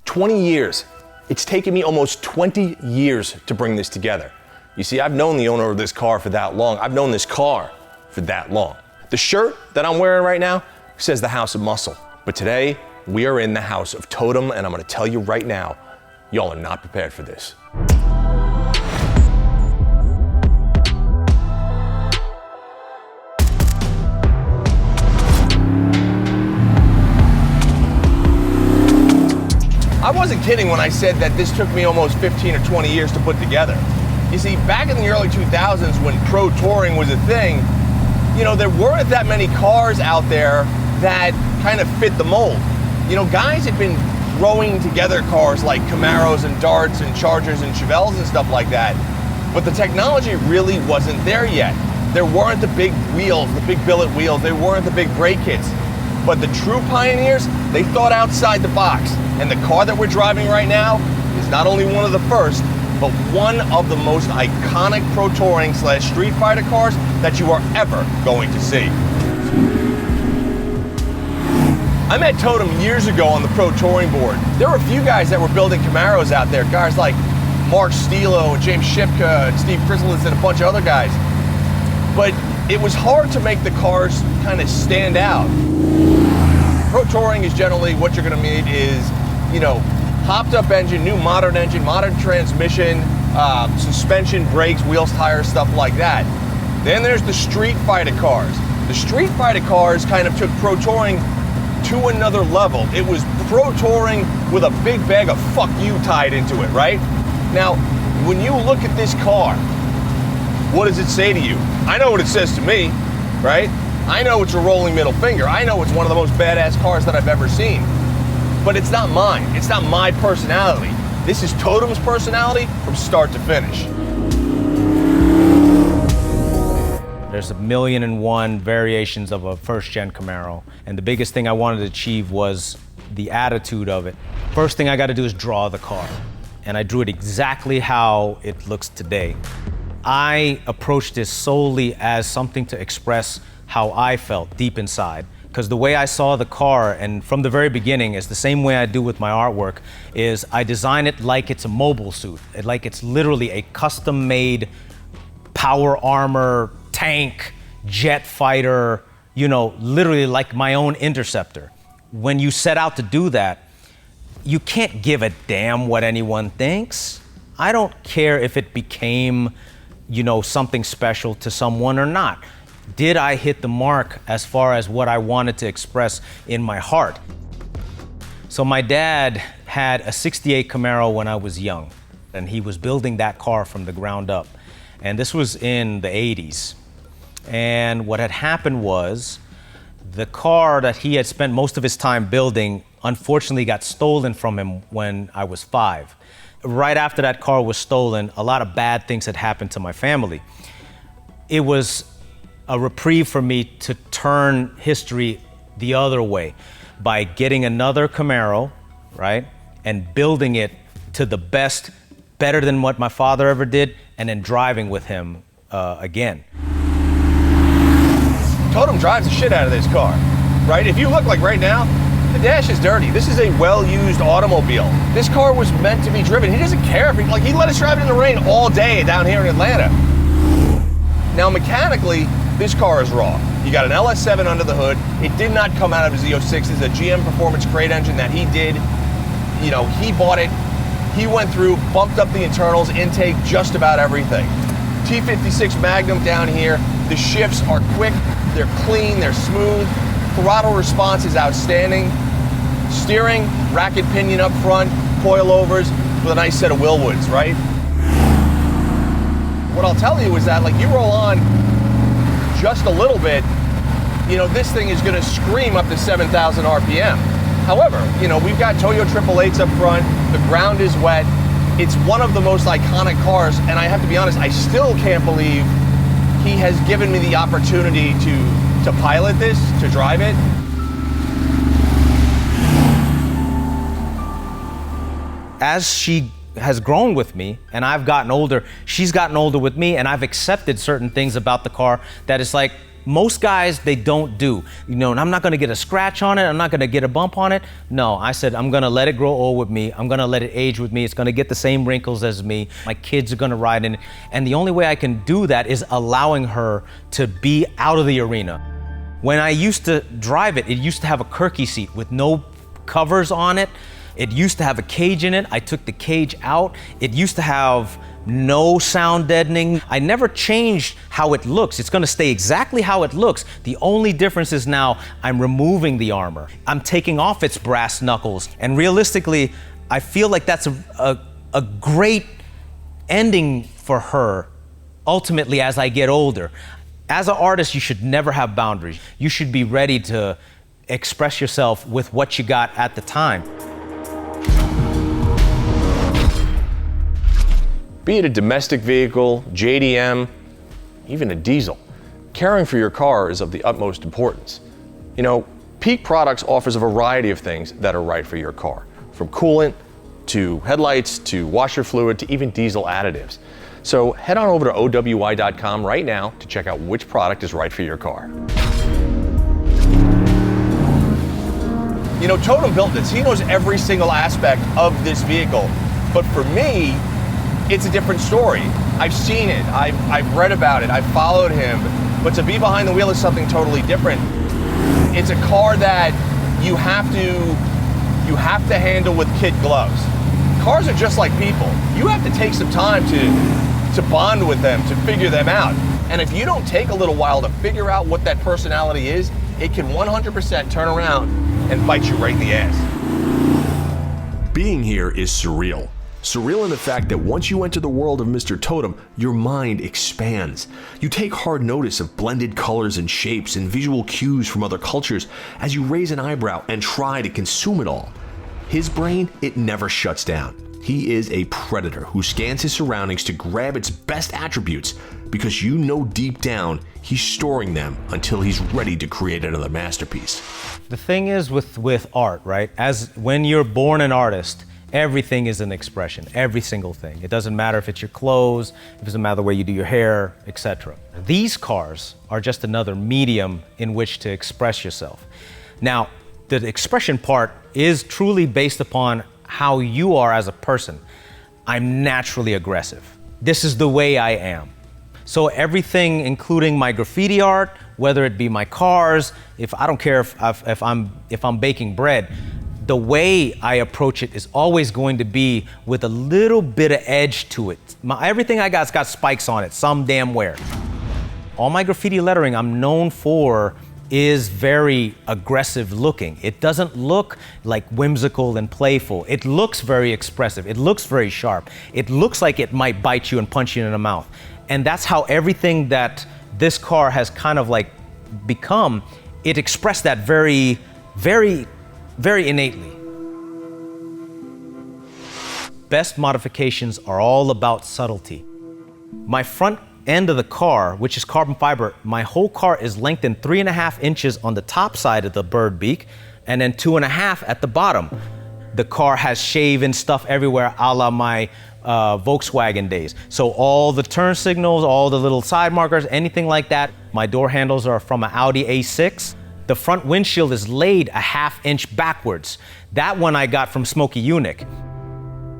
20 years. It's taken me almost 20 years to bring this together. You see, I've known the owner of this car for that long. I've known this car for that long. The shirt that I'm wearing right now says the House of Muscle. But today, we are in the house of Totem, and I'm gonna tell you right now, y'all are not prepared for this. I wasn't kidding when I said that this took me almost 15 or 20 years to put together. You see, back in the early 2000s when pro touring was a thing, you know, there weren't that many cars out there that kind of fit the mold. You know, guys had been throwing together cars like Camaros and Darts and Chargers and Chevelles and stuff like that, but the technology really wasn't there yet. There weren't the big wheels, the big billet wheels, there weren't the big brake kits. But the true pioneers, they thought outside the box. And the car that we're driving right now is not only one of the first, but one of the most iconic pro touring / street fighter cars that you are ever going to see. I met Totem years ago on the pro touring board. There were a few guys that were building Camaros out there, guys like Mark Stilo, James Shipka, and Steve Chrysalis, and a bunch of other guys. But it was hard to make the cars kind of stand out. Pro touring is generally what you're gonna meet is, you know, hopped up engine, engine, modern transmission, suspension, brakes, wheels, tires, stuff like that. Then there's the street fighter cars. The street fighter cars kind of took pro touring to another level. It was pro touring with a big bag of fuck you tied into it, right? Now, when you look at this car, what does it say to you? I know what it says to me, right? I know it's a rolling middle finger. I know it's one of the most badass cars that I've ever seen. But it's not mine. It's not my personality. This is Totem's personality from start to finish. There's 1,000,001 variations of a first-gen Camaro, and the biggest thing I wanted to achieve was the attitude of it. First thing I got to do is draw the car, and I drew it exactly how it looks today. I approached this solely as something to express how I felt deep inside. Because the way I saw the car, and from the very beginning, is the same way I do with my artwork, is I design it like it's a mobile suit, like it's literally a custom-made power armor, tank, jet fighter, you know, literally like my own Interceptor. When you set out to do that, you can't give a damn what anyone thinks. I don't care if it became, you know, something special to someone or not. Did I hit the mark as far as what I wanted to express in my heart? So my dad had a '68 Camaro when I was young, and he was building that car from the ground up. And this was in the 80s. And what had happened was the car that he had spent most of his time building unfortunately got stolen from him when I was 5. Right after that car was stolen, a lot of bad things had happened to my family. It was a reprieve for me to turn history the other way by getting another Camaro, right? And building it to the best, better than what my father ever did, and then driving with him again. Totem drives the shit out of this car, right? If you look like right now, the dash is dirty. This is a well-used automobile. This car was meant to be driven. He doesn't care if he let us drive it in the rain all day down here in Atlanta. Now mechanically, this car is raw. You got an LS7 under the hood. It did not come out of a Z06. It's a GM Performance crate engine that he did. You know, he bought it. He went through, bumped up the internals, intake, just about everything. T56 Magnum down here. The shifts are quick, they're clean, they're smooth. Throttle response is outstanding. Steering, racket pinion up front, coilovers with a nice set of Willwoods, right? What I'll tell you is that, like, you roll on just a little bit, you know, this thing is gonna scream up to 7,000 RPM. However, you know, we've got Toyo 888s up front, the ground is wet. It's one of the most iconic cars, and I have to be honest, I still can't believe he has given me the opportunity to pilot this, to drive it. As she has grown with me and I've gotten older, she's gotten older with me, and I've accepted certain things about the car that is like, Most guys, they don't do. You know, and I'm not gonna get a scratch on it, I'm not gonna get a bump on it. No, I said, I'm gonna let it grow old with me, I'm gonna let it age with me, it's gonna get the same wrinkles as me, my kids are gonna ride in it. And the only way I can do that is allowing her to be out of the arena. When I used to drive it, it used to have a Kirky seat with no covers on it. It used to have a cage in it. I took the cage out. It used to have no sound deadening. I never changed how it looks. It's gonna stay exactly how it looks. The only difference is now I'm removing the armor. I'm taking off its brass knuckles. And realistically, I feel like that's a great ending for her, ultimately, as I get older. As an artist, you should never have boundaries. You should be ready to express yourself with what you got at the time. Be it a domestic vehicle, JDM, even a diesel, caring for your car is of the utmost importance. You know, Peak Products offers a variety of things that are right for your car, from coolant to headlights to washer fluid to even diesel additives. So head on over to OWI.com right now to check out which product is right for your car. You know, Totem built this. He knows every single aspect of this vehicle. But for me, it's a different story. I've seen it, I've read about it, I've followed him, but to be behind the wheel is something totally different. It's a car that you have to handle with kid gloves. Cars are just like people. You have to take some time to bond with them, to figure them out. And if you don't take a little while to figure out what that personality is, it can 100% turn around and bite you right in the ass. Being here is surreal. Surreal in the fact that once you enter the world of Mr. Totem, your mind expands. You take hard notice of blended colors and shapes and visual cues from other cultures as you raise an eyebrow and try to consume it all. His brain, it never shuts down. He is a predator who scans his surroundings to grab its best attributes because you know deep down he's storing them until he's ready to create another masterpiece. The thing is with art, right? As when you're born an artist, everything is an expression, every single thing. It doesn't matter if it's your clothes, it doesn't matter the way you do your hair, etc. These cars are just another medium in which to express yourself. Now, the expression part is truly based upon how you are as a person. I'm naturally aggressive. This is the way I am. So everything, including my graffiti art, whether it be my cars, I don't care if I'm baking bread, the way I approach it is always going to be with a little bit of edge to it. Everything I got's got spikes on it, some damn where. All my graffiti lettering I'm known for is very aggressive looking. It doesn't look like whimsical and playful. It looks very expressive. It looks very sharp. It looks like it might bite you and punch you in the mouth. And that's how everything that this car has kind of like become, it expressed that very, very, very innately. Best modifications are all about subtlety. My front end of the car, which is carbon fiber, my whole car is lengthened 3.5 inches on the top side of the bird beak and then 2.5 at the bottom. The car has shaven stuff everywhere, a la my Volkswagen days. So all the turn signals, all the little side markers, anything like that. My door handles are from an Audi A6. The front windshield is laid 1/2 inch backwards. That one I got from Smokey Unique.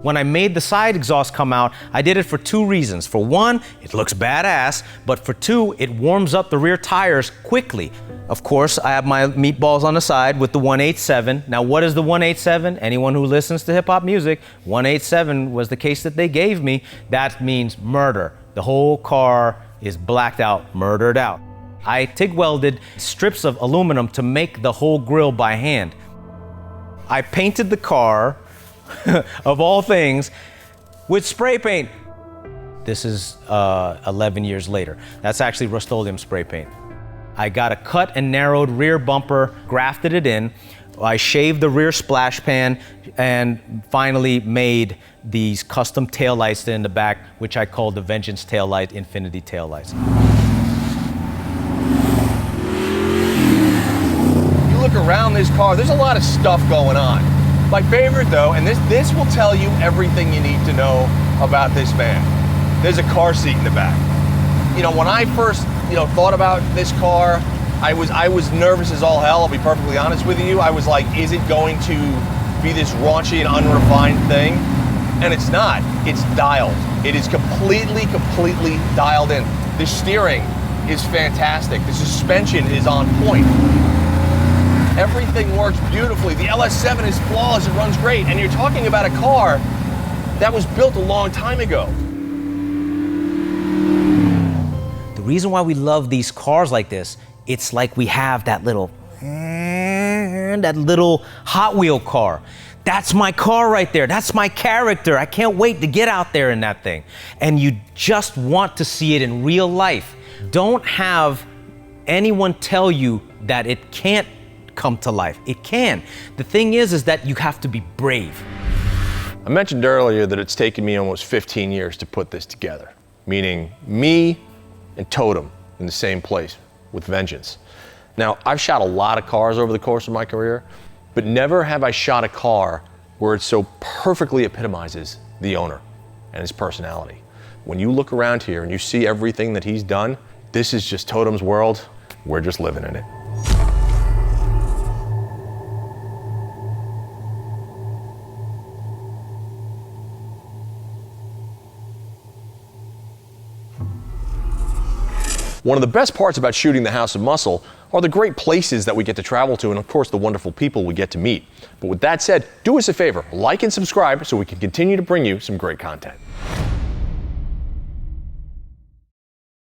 When I made the side exhaust come out, I did it for 2 reasons. For one, it looks badass, but for 2, it warms up the rear tires quickly. Of course, I have my meatballs on the side with the 187. Now, what is the 187? Anyone who listens to hip hop music, 187 was the case that they gave me. That means murder. The whole car is blacked out, murdered out. I TIG welded strips of aluminum to make the whole grille by hand. I painted the car, of all things, with spray paint. This is 11 years later. That's actually Rust-Oleum spray paint. I got a cut and narrowed rear bumper, grafted it in. I shaved the rear splash pan and finally made these custom taillights in the back, which I called the Vengeance Taillight Infinity Taillights. You look around this car, there's a lot of stuff going on. My favorite though, and this will tell you everything you need to know about this van. There's a car seat in the back. You know, when I first thought about this car, I was nervous as all hell, I'll be perfectly honest with you. I was like, is it going to be this raunchy and unrefined thing? And it's not. It's dialed. It is completely dialed in. The steering is fantastic. The suspension is on point. Everything works beautifully. The LS7 is flawless. It runs great. And you're talking about a car that was built a long time ago. The reason why we love these cars like this, it's like we have that little Hot Wheel car. That's my car right there. That's my character. I can't wait to get out there in that thing. And you just want to see it in real life. Don't have anyone tell you that it can't come to life. It can. The thing is that you have to be brave. I mentioned earlier that it's taken me almost 15 years to put this together, meaning me and Totem in the same place with vengeance. Now, I've shot a lot of cars over the course of my career, but never have I shot a car where it so perfectly epitomizes the owner and his personality. When you look around here and you see everything that he's done, this is just Totem's world. We're just living in it. One of the best parts about shooting the House of Muscle are the great places that we get to travel to and of course the wonderful people we get to meet. But with that said, do us a favor, like and subscribe so we can continue to bring you some great content.